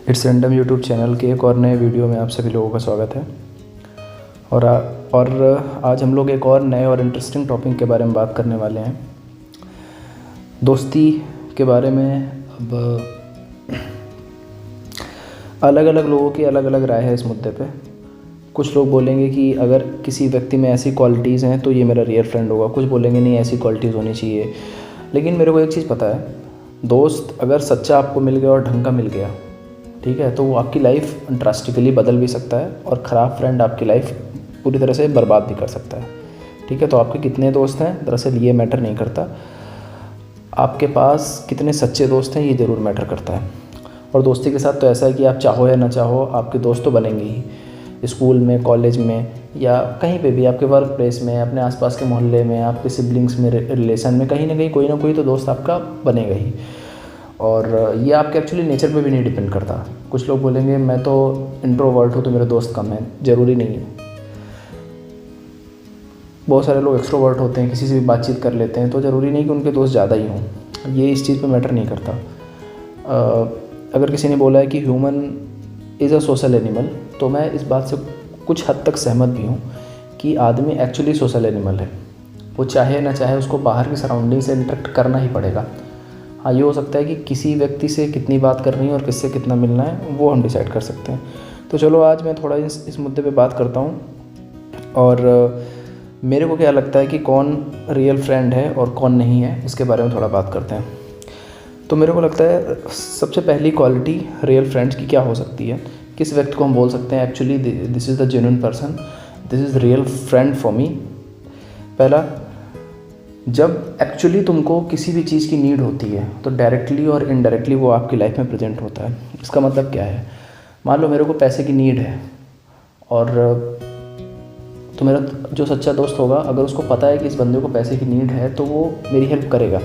It's random YouTube channel के एक और नए वीडियो में आप सभी लोगों का स्वागत है। और आज हम लोग एक और नए और इंटरेस्टिंग टॉपिक के बारे में बात करने वाले हैं, दोस्ती के बारे में। अब अलग अलग लोगों की अलग अलग राय है इस मुद्दे पे। कुछ लोग बोलेंगे कि अगर किसी व्यक्ति में ऐसी क्वालिटीज़ हैं तो ये मेरा रियल फ्रेंड होगा, कुछ बोलेंगे नहीं ऐसी क्वालिटीज़ होनी चाहिए। लेकिन मेरे को एक चीज़ पता है, दोस्त अगर सच्चा आपको मिल गया और ढंग का मिल गया, ठीक है, तो वो आपकी लाइफ ड्रास्टिकली बदल भी सकता है और ख़राब फ्रेंड आपकी लाइफ पूरी तरह से बर्बाद भी कर सकता है। ठीक है, तो आपके कितने दोस्त हैं दरअसल ये मैटर नहीं करता, आपके पास कितने सच्चे दोस्त हैं ये ज़रूर मैटर करता है। और दोस्ती के साथ तो ऐसा है कि आप चाहो या ना चाहो आपके दोस्त तो बनेंगे ही। स्कूल में, कॉलेज में या कहीं पे भी, आपके वर्क प्लेस में, अपने आसपास के मोहल्ले में, आपके सिबलिंग्स में, रिलेशन में, कहीं ना कहीं कोई ना कोई तो दोस्त आपका बनेगा ही। और ये आपके एक्चुअली नेचर पे भी नहीं डिपेंड करता। कुछ लोग बोलेंगे मैं तो इंट्रोवर्ट हूँ तो मेरे दोस्त कम हैं, ज़रूरी नहीं है। बहुत सारे लोग एक्सट्रोवर्ट होते हैं, किसी से भी बातचीत कर लेते हैं, तो ज़रूरी नहीं कि उनके दोस्त ज़्यादा ही हों। ये इस चीज़ पे मैटर नहीं करता। अगर किसी ने बोला है कि human is a social animal, तो मैं इस बात से कुछ हद तक सहमत भी हूँ कि आदमी एक्चुअली सोशल एनिमल है। वो चाहे ना चाहे उसको बाहर की सराउंडिंग से इंटरेक्ट करना ही पड़ेगा। हाँ, ये हो सकता है कि किसी व्यक्ति से कितनी बात करनी है और किससे कितना मिलना है वो हम डिसाइड कर सकते हैं। तो चलो आज मैं थोड़ा इस मुद्दे पे बात करता हूँ, और मेरे को क्या लगता है कि कौन रियल फ्रेंड है और कौन नहीं है, इसके बारे में थोड़ा बात करते हैं। तो मेरे को लगता है सबसे पहली क्वालिटी रियल फ्रेंड्स की क्या हो सकती है, किस व्यक्ति को हम बोल सकते हैं actually this is the genuine person, this is real friend for me. पहला, जब एक्चुअली तुमको किसी भी चीज़ की नीड होती है तो डायरेक्टली और इनडायरेक्टली वो आपकी लाइफ में प्रेजेंट होता है। इसका मतलब क्या है, मान लो मेरे को पैसे की नीड है, और तो मेरा जो सच्चा दोस्त होगा, अगर उसको पता है कि इस बंदे को पैसे की नीड है तो वो मेरी हेल्प करेगा,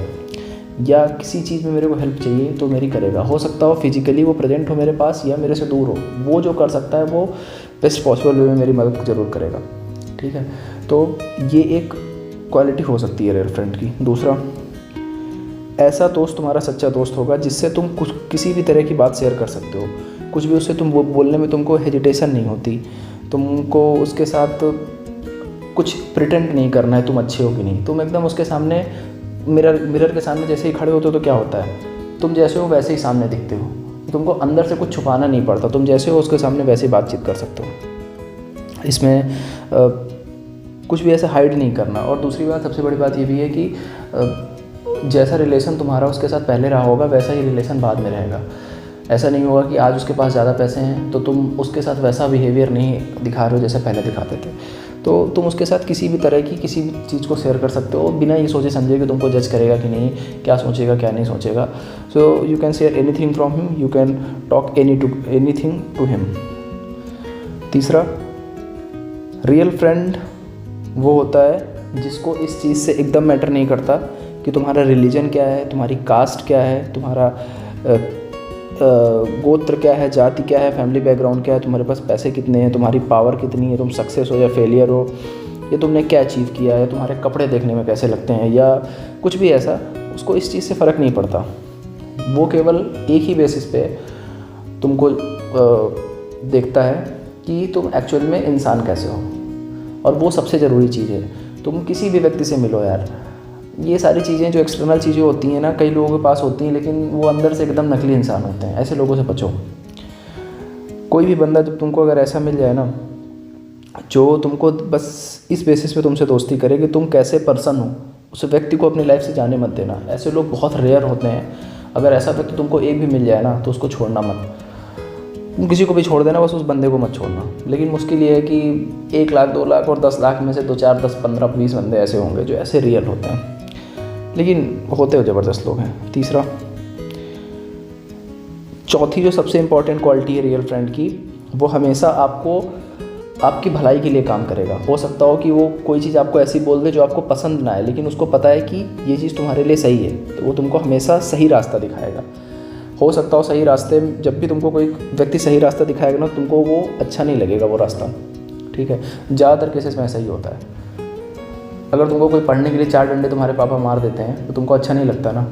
या किसी चीज़ में मेरे को हेल्प चाहिए तो मेरी करेगा। हो सकता हो फिजिकली वो प्रेजेंट हो मेरे पास या मेरे से दूर हो, वो जो कर सकता है वो बेस्ट पॉसिबल वे में मेरी मदद ज़रूर करेगा। ठीक है, तो ये एक क्वालिटी हो सकती है रियल फ्रेंड की। दूसरा, ऐसा दोस्त तुम्हारा सच्चा दोस्त होगा जिससे तुम कुछ किसी भी तरह की बात शेयर कर सकते हो, कुछ भी उससे तुम बोलने में तुमको हेजिटेशन नहीं होती, तुमको उसके साथ कुछ प्रिटेंड नहीं करना है तुम अच्छे हो कि नहीं। तुम एकदम उसके सामने मिरर के सामने जैसे ही खड़े होते हो तो क्या होता है, तुम जैसे हो वैसे ही सामने दिखते हो, तुमको अंदर से कुछ छुपाना नहीं पड़ता, तुम जैसे हो उसके सामने वैसे ही बातचीत कर सकते हो। इसमें कुछ भी ऐसे हाइड नहीं करना। और दूसरी बात, सबसे बड़ी बात ये भी है कि जैसा रिलेशन तुम्हारा उसके साथ पहले रहा होगा वैसा ही रिलेशन बाद में रहेगा। ऐसा नहीं होगा कि आज उसके पास ज़्यादा पैसे हैं तो तुम उसके साथ वैसा बिहेवियर नहीं दिखा रहे हो जैसे पहले दिखाते थे। तो तुम उसके साथ किसी भी तरह की किसी भी चीज़ को शेयर कर सकते हो बिना ये सोचे समझे कि तुमको जज करेगा कि नहीं, क्या सोचेगा क्या नहीं सोचेगा। So you can share anything from him, you can talk anything to him. तीसरा, रियल फ्रेंड वो होता है जिसको इस चीज़ से एकदम मैटर नहीं करता कि तुम्हारा रिलीजन क्या है, तुम्हारी कास्ट क्या है, तुम्हारा गोत्र क्या है, जाति क्या है, फैमिली बैकग्राउंड क्या है, तुम्हारे पास पैसे कितने हैं, तुम्हारी पावर कितनी है, तुम सक्सेस हो या फेलियर हो, या तुमने क्या अचीव किया है, तुम्हारे कपड़े देखने में कैसे लगते हैं, या कुछ भी ऐसा, उसको इस चीज़ से फ़र्क नहीं पड़ता। वो केवल एक ही बेसिस पे तुमको देखता है कि तुम एक्चुअल में इंसान कैसे हो। और वो सबसे ज़रूरी चीज़ है, तुम किसी भी व्यक्ति से मिलो यार, ये सारी चीज़ें जो एक्सटर्नल चीज़ें होती हैं ना, कई लोगों के पास होती हैं लेकिन वो अंदर से एकदम नकली इंसान होते हैं, ऐसे लोगों से बचो। कोई भी बंदा जब तुमको अगर ऐसा मिल जाए ना, जो तुमको बस इस बेसिस पे तुमसे दोस्ती करे कि तुम कैसे पर्सन हो, उस व्यक्ति को अपनी लाइफ से जाने मत देना। ऐसे लोग बहुत रेयर होते हैं। अगर ऐसा व्यक्ति तुमको एक भी मिल जाए ना तो उसको छोड़ना मत। तुम किसी को भी छोड़ देना, बस उस बंदे को मत छोड़ना। लेकिन मुश्किल ये है कि 1 लाख 2 लाख और 10 लाख में से 2 4 10 15 20 बंदे ऐसे होंगे जो ऐसे रियल होते हैं, लेकिन होते हो ज़बरदस्त लोग हैं। तीसरा, चौथी जो सबसे इम्पॉर्टेंट क्वालिटी है रियल फ्रेंड की, वो हमेशा आपको आपकी भलाई के लिए काम करेगा। हो सकता हो कि वो कोई चीज़ आपको ऐसी बोल दे जो आपको पसंद ना आए, लेकिन उसको पता है कि ये चीज़ तुम्हारे लिए सही है, तो वो तुमको हमेशा सही रास्ता दिखाएगा। हो सकता हो सही रास्ते में जब भी तुमको कोई व्यक्ति सही रास्ता दिखाएगा ना, तुमको वो अच्छा नहीं लगेगा वो रास्ता। ठीक है, ज़्यादातर केसेस में ऐसा ही होता है। अगर तुमको कोई पढ़ने के लिए 4 डंडे तुम्हारे पापा मार देते हैं तो तुमको अच्छा नहीं लगता ना,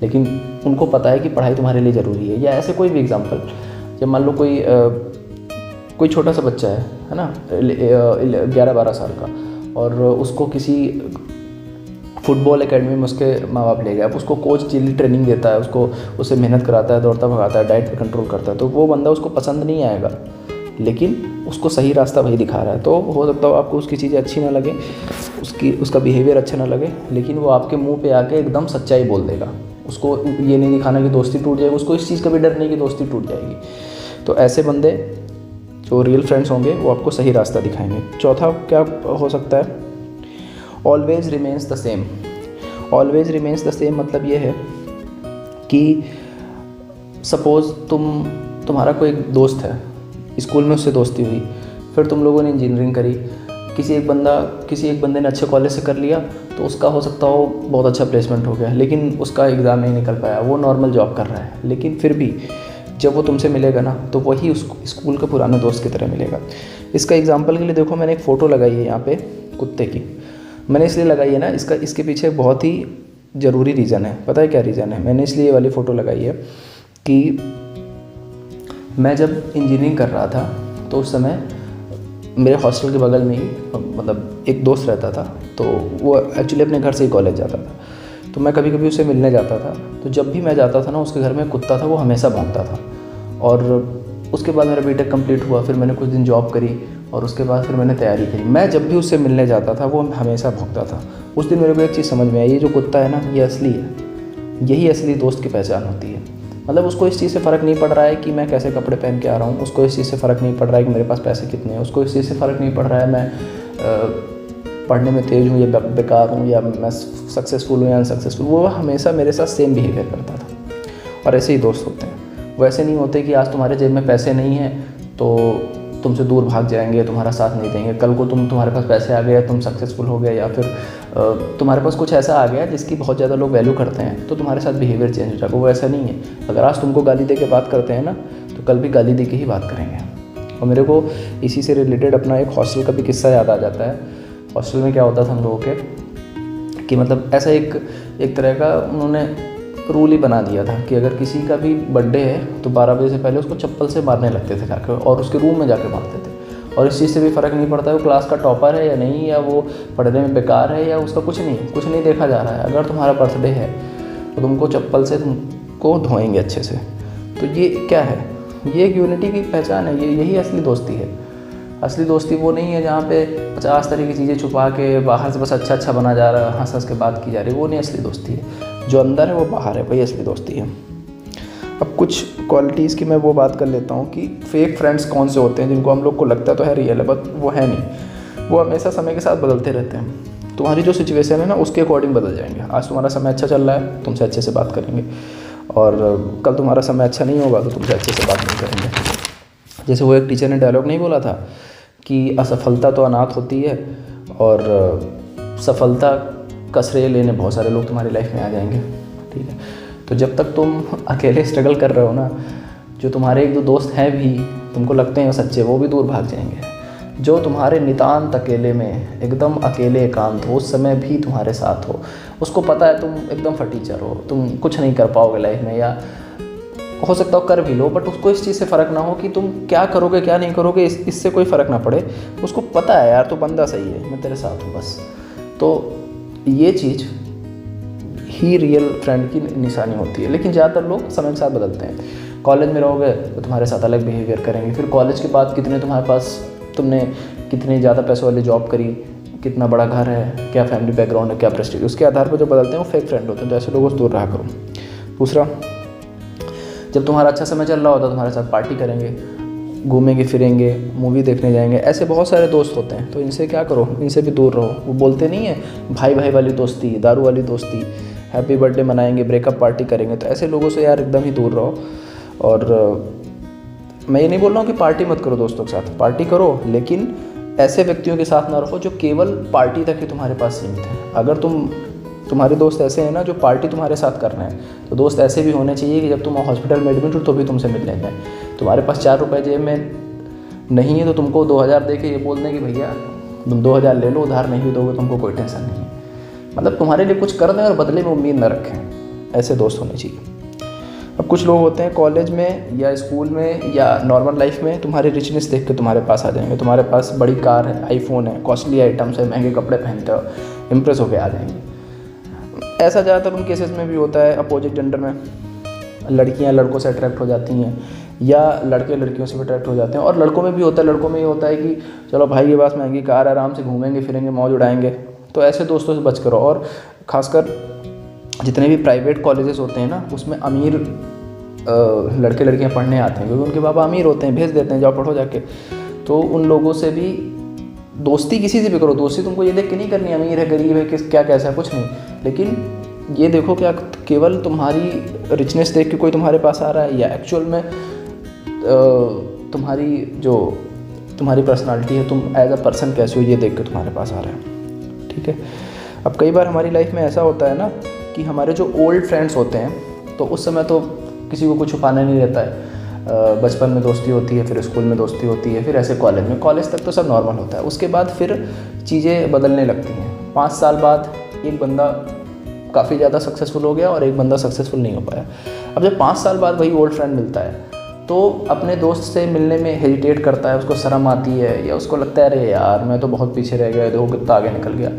लेकिन उनको पता है कि पढ़ाई तुम्हारे लिए ज़रूरी है। या ऐसे कोई भी एग्जांपल, जब मान लो कोई छोटा सा बच्चा है ना, 11-12 साल का, और उसको किसी फुटबॉल एकेडमी में उसके माँ बाप ले गए। अब उसको कोच डेली ट्रेनिंग देता है, उससे मेहनत कराता है, दौड़ता भगाता है, डाइट पे कंट्रोल करता है, तो वो बंदा उसको पसंद नहीं आएगा, लेकिन उसको सही रास्ता वही दिखा रहा है। तो हो सकता हो आपको उसकी चीज़ें अच्छी ना लगे, उसका बिहेवियर अच्छा ना लगे, लेकिन वो आपके मुँह पे आके एकदम सच्चाई बोल देगा। उसको ये नहीं दिखाना कि दोस्ती टूट जाएगी, उसको इस चीज़ का भी डर नहीं कि दोस्ती टूट जाएगी। तो ऐसे बंदे जो रियल फ्रेंड्स होंगे वो आपको सही रास्ता दिखाएंगे। चौथा क्या हो सकता है, always remains the same. Always remains the same मतलब ये है कि सपोज़ तुम्हारा कोई दोस्त है, स्कूल में उससे दोस्ती हुई, फिर तुम लोगों ने इंजीनियरिंग करी, किसी एक बंदे ने अच्छे कॉलेज से कर लिया, तो उसका हो सकता हो बहुत अच्छा प्लेसमेंट हो गया, लेकिन उसका एग्ज़ाम नहीं निकल पाया, वो नॉर्मल जॉब कर रहा है, लेकिन फिर भी जब वो तुमसे मिलेगा ना, तो वही उस स्कूल के पुराने दोस्त की तरह मिलेगा। इसका एग्जांपल के लिए देखो, मैंने एक फ़ोटो लगाई है यहाँ पे कुत्ते की। मैंने इसलिए लगाई है ना, इसके पीछे बहुत ही ज़रूरी रीज़न है। पता है क्या रीज़न है? मैंने इसलिए ये वाली फ़ोटो लगाई है कि मैं जब इंजीनियरिंग कर रहा था, तो उस समय मेरे हॉस्टल के बगल में ही मतलब एक दोस्त रहता था, तो वो एक्चुअली अपने घर से ही कॉलेज जाता था। तो मैं कभी कभी उससे मिलने जाता था, तो जब भी मैं जाता था ना, उसके घर में कुत्ता था, वो हमेशा भौंकता था। और उसके बाद मेरा बीटेक कंप्लीट हुआ, फिर मैंने कुछ दिन जॉब करी, और उसके बाद फिर मैंने तैयारी करी। मैं जब भी उससे मिलने जाता था, वो हमेशा भौंकता था। उस दिन मेरे को एक चीज़ समझ में आई, ये जो कुत्ता है ना, ये असली है, यही असली दोस्त की पहचान होती है। मतलब उसको इस चीज़ से फ़र्क नहीं पड़ रहा है कि मैं कैसे कपड़े पहन के आ रहा हूँ, उसको इस चीज़ से फ़र्क नहीं पड़ रहा है कि मेरे पास पैसे कितने हैं, उसको इस चीज़ से फ़र्क नहीं पड़ रहा है मैं पढ़ने में तेज़ हूँ या बेकार हूँ, या मैं सक्सेसफुल हूँ या अनसक्सेसफुल। वो हमेशा मेरे साथ सेम बिहेवियर करता था। और ऐसे ही दोस्त होते हैं। वैसे नहीं होते कि आज तुम्हारे जेब में पैसे नहीं हैं तो तुमसे दूर भाग जाएंगे, तुम्हारा साथ नहीं देंगे। कल को तुम्हारे पास पैसे आ गए, तुम सक्सेसफुल हो गए, या फिर तुम्हारे पास कुछ ऐसा आ गया जिसकी बहुत ज़्यादा लोग वैल्यू करते हैं, तो तुम्हारे साथ बिहेवियर चेंज हो जाएगा। वो ऐसा नहीं है। अगर आज तुमको गाली दे के बात करते हैं ना, तो कल भी गाली दे के ही बात करेंगे। और मेरे को इसी से रिलेटेड अपना एक हॉस्टल का भी किस्सा याद आ जाता है। हॉस्टल में क्या होता था हम लोगों के कि मतलब ऐसा एक तरह का उन्होंने रूल ही बना दिया था कि अगर किसी का भी बर्थडे है तो 12 बजे से पहले उसको चप्पल से मारने लगते थे जाकर, और उसके रूम में जाके मारते थे। और इस चीज़ से भी फ़र्क नहीं पड़ता है वो क्लास का टॉपर है या नहीं, या वो पढ़ने में बेकार है, या उसका कुछ नहीं देखा जा रहा है। अगर तुम्हारा बर्थडे है तो तुमको चप्पल से तुमको धोएंगे अच्छे से। तो ये क्या है? ये एक यूनिटी की पहचान है। यही असली दोस्ती है। असली दोस्ती वो नहीं है जहाँ पे 50 तरह की चीज़ें छुपा के बाहर से बस अच्छा बना जा रहा है, हंस के बात की जा रही है। वो नहीं असली दोस्ती है। जो अंदर है वो बाहर है, वही असली दोस्ती है। अब कुछ क्वालिटीज़ की मैं वो बात कर लेता हूँ कि फेक फ्रेंड्स कौन से होते हैं जिनको हम लोग को लगता तो है रियल है, बट वो है नहीं। वो हमेशा समय के साथ बदलते रहते हैं। तुम्हारी जो सिचुएशन है ना, उसके अकॉर्डिंग बदल जाएंगे। आज तुम्हारा समय अच्छा चल रहा है, तुमसे अच्छे से बात करेंगे, और कल तुम्हारा समय अच्छा नहीं होगा तो तुमसे अच्छे से बात नहीं करेंगे। जैसे वो एक टीचर ने डायलॉग नहीं बोला था कि असफलता तो अनाथ होती है, और सफलता का श्रेय लेने बहुत सारे लोग तुम्हारी लाइफ में आ जाएंगे। ठीक है, तो जब तक तुम अकेले स्ट्रगल कर रहे हो ना, जो तुम्हारे एक दो दोस्त हैं भी तुमको लगते हैं सच्चे, वो भी दूर भाग जाएंगे। जो तुम्हारे नितांत अकेले में एकदम अकेले एकांत हो, उस समय भी तुम्हारे साथ हो, उसको पता है तुम एकदम फटीचर हो, तुम कुछ नहीं कर पाओगे लाइफ में, या हो सकता हो कर भी लो, बट उसको इस चीज़ से फ़र्क ना हो कि तुम क्या करोगे क्या नहीं करोगे, इससे कोई फ़र्क ना पड़े। उसको पता है यार तो बंदा सही है, मैं तेरे साथ हूँ बस। तो ये चीज़ ही रियल फ्रेंड की निशानी होती है। लेकिन ज़्यादातर लोग समय के साथ बदलते हैं। कॉलेज में रहोगे तो तुम्हारे साथ अलग बिहेवियर करेंगे, फिर कॉलेज के बाद तुमने कितनी ज़्यादा पैसों वाली जॉब करी, कितना बड़ा घर है, क्या फैमिली बैकग्राउंड है, क्या प्रेस्टीज, उसके आधार पर जो बदलते हैं वो फेक फ्रेंड होते हैं। तो ऐसे लोगों से दूर रहा करो। दूसरा, जब तुम्हारा अच्छा समय चल रहा होता है तुम्हारे साथ पार्टी करेंगे, घूमेंगे फिरेंगे, मूवी देखने जाएंगे, ऐसे बहुत सारे दोस्त होते हैं। तो इनसे क्या करो, इनसे भी दूर रहो। वो बोलते नहीं है भाई भाई वाली दोस्ती, दारू वाली दोस्ती, हैप्पी बर्थडे मनाएंगे, ब्रेकअप पार्टी करेंगे, तो ऐसे लोगों से यार एकदम ही दूर रहो। और मैं ये नहीं बोल रहा हूँ कि पार्टी मत करो दोस्तों के साथ, पार्टी करो, लेकिन ऐसे व्यक्तियों के साथ ना रहो जो केवल पार्टी तक ही तुम्हारे पास सीमित है। अगर तुम्हारे दोस्त ऐसे हैं ना जो पार्टी तुम्हारे साथ कर रहे हैं, तो दोस्त ऐसे भी होने चाहिए कि जब तुम हॉस्पिटल में एडमिट हो तो भी तुमसे मिलने जाएं। तुम्हारे पास 4 रुपये जेब में नहीं है तो तुमको 2000 दे के ये बोल दें कि भैया तुम 2000 ले लो, उधार नहीं भी दोगे तुमको कोई टेंशन नहीं है। मतलब तुम्हारे लिए कुछ कर दें और बदले में उम्मीद न रखें। ऐसे दोस्त होने चाहिए। अब कुछ लोग होते हैं कॉलेज में या स्कूल में या नॉर्मल लाइफ में तुम्हारी रिचनेस देख के तुम्हारे पास आ जाएंगे, तुम्हारे पास बड़ी कार है, आईफोन है, कॉस्टली आइटम्स है, महंगे कपड़े पहनते हो, इम्प्रेस होके आ जाएंगे। ऐसा ज़्यादातर उन केसेस में भी होता है। अपोजिट जेंडर में लड़कियां लड़कों से अट्रैक्ट हो जाती हैं या लड़के लड़कियों से भी अट्रैक्ट हो जाते हैं। और लड़कों में भी होता है, लड़कों में ये होता है कि चलो भाई के पास महंगी कार, आराम से घूमेंगे फिरेंगे, मौज उड़ाएंगे। तो ऐसे दोस्तों से बच करो। और ख़ासकर जितने भी प्राइवेट कॉलेजेस होते हैं ना, उसमें अमीर लड़के लड़कियां पढ़ने आते हैं क्योंकि उनके बाबा अमीर होते हैं, भेज देते हैं जाओ पढ़ो जाके। तो उन लोगों से भी दोस्ती किसी से भी करो, दोस्ती तुमको ये देख के नहीं करनी अमीर है गरीब है किस क्या कैसा है, कुछ नहीं। लेकिन ये देखो क्या केवल तुम्हारी रिचनेस देख के कोई तुम्हारे पास आ रहा है या एक्चुअल में तुम्हारी पर्सनालिटी है, तुम एज अ पर्सन कैसे हो ये देख के तुम्हारे पास आ रहा है। ठीक है। अब कई बार हमारी लाइफ में ऐसा होता है ना कि हमारे जो ओल्ड फ्रेंड्स होते हैं, तो उस समय तो किसी को कुछ छुपाना नहीं रहता है। बचपन में दोस्ती होती है, फिर स्कूल में दोस्ती होती है, फिर ऐसे कॉलेज में, कॉलेज तक तो सब नॉर्मल होता है। उसके बाद फिर चीज़ें बदलने लगती हैं। 5 साल बाद एक बंदा काफ़ी ज़्यादा सक्सेसफुल हो गया और एक बंदा सक्सेसफुल नहीं हो पाया। अब जब 5 साल बाद वही ओल्ड फ्रेंड मिलता है तो अपने दोस्त से मिलने में हेजिटेट करता है, उसको शर्म आती है या उसको लगता है अरे यार मैं तो बहुत पीछे रह गया, देखो कितना आगे निकल गया।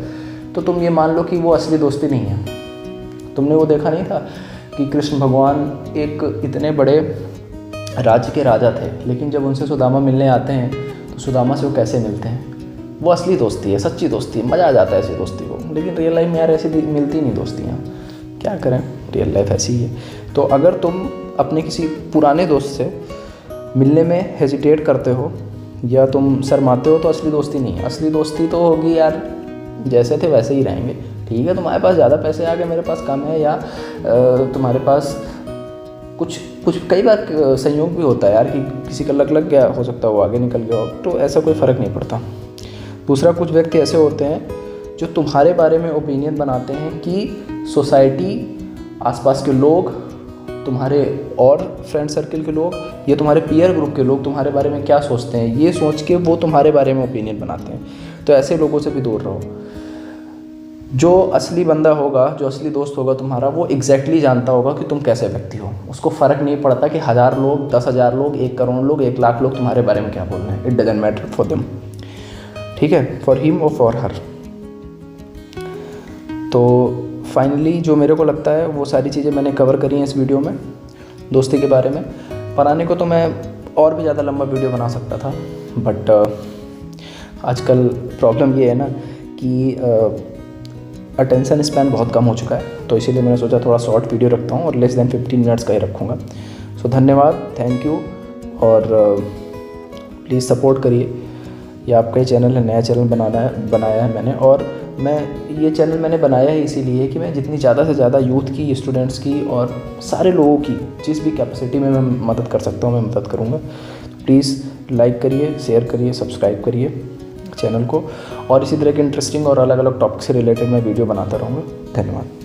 तो तुम ये मान लो कि वो असली दोस्ती नहीं है। तुमने वो देखा नहीं था कि कृष्ण भगवान एक इतने बड़े राज्य के राजा थे, लेकिन जब उनसे सुदामा मिलने आते हैं तो सुदामा से वो कैसे मिलते हैं? वो असली दोस्ती है, सच्ची दोस्ती है, मज़ा आ जाता है ऐसी दोस्ती को। लेकिन रियल लाइफ में यार ऐसी मिलती नहीं दोस्तियाँ, क्या करें, रियल लाइफ ऐसी ही है। तो अगर तुम अपने किसी पुराने दोस्त से मिलने में हेजिटेट करते हो या तुम शर्माते हो तो असली दोस्ती नहीं है। असली दोस्ती तो होगी यार जैसे थे वैसे ही रहेंगे। ठीक है, तुम्हारे पास ज़्यादा पैसे आ गए, मेरे पास कम है, या तुम्हारे पास कुछ कई बार संयोग भी होता है यार कि किसी का लग गया, हो सकता है वो आगे निकल गया हो, तो ऐसा कोई फ़र्क नहीं पड़ता। दूसरा, कुछ व्यक्ति ऐसे होते हैं जो तुम्हारे बारे में ओपिनियन बनाते हैं कि सोसाइटी, आसपास के लोग, तुम्हारे और फ्रेंड सर्कल के लोग, ये तुम्हारे पीयर ग्रुप के लोग तुम्हारे बारे में क्या सोचते हैं, ये सोच के वो तुम्हारे बारे में ओपिनियन बनाते हैं। तो ऐसे लोगों से भी दूर रहो। जो असली बंदा होगा, जो असली दोस्त होगा तुम्हारा, वो एग्जैक्टली जानता होगा कि तुम कैसे व्यक्ति हो। उसको फ़र्क नहीं पड़ता कि 1000 लोग, 10,000 लोग, 1 करोड़ लोग, 1 लाख लोग तुम्हारे बारे में क्या बोल रहे हैं। It doesn't matter for them. ठीक है, फॉर हिम और फॉर हर। तो फाइनली जो मेरे को लगता है वो सारी चीज़ें मैंने कवर करी हैं इस वीडियो में दोस्ती के बारे में। बनाने को तो मैं और भी ज़्यादा लंबा वीडियो बना सकता था, बट आजकल प्रॉब्लम ये है ना कि अटेंशन स्पैन बहुत कम हो चुका है, तो इसीलिए मैंने सोचा थोड़ा शॉर्ट वीडियो रखता हूँ और लेस देन 15 मिनट्स का ही रखूँगा। सो धन्यवाद, थैंक यू, और प्लीज़ सपोर्ट करिए। ये आपका ही चैनल है, नया चैनल बनाया है मैंने, और ये चैनल मैंने बनाया है इसीलिए कि मैं जितनी ज़्यादा से ज़्यादा यूथ की, स्टूडेंट्स की और सारे लोगों की जिस भी कैपेसिटी में मैं मदद कर सकता हूँ मैं मदद करूँगा। प्लीज़ लाइक करिए, शेयर करिए, सब्सक्राइब करिए चैनल को, और इसी तरह के इंटरेस्टिंग और अलग अलग टॉपिक से रिलेटेड मैं वीडियो बनाता रहूँगा। धन्यवाद।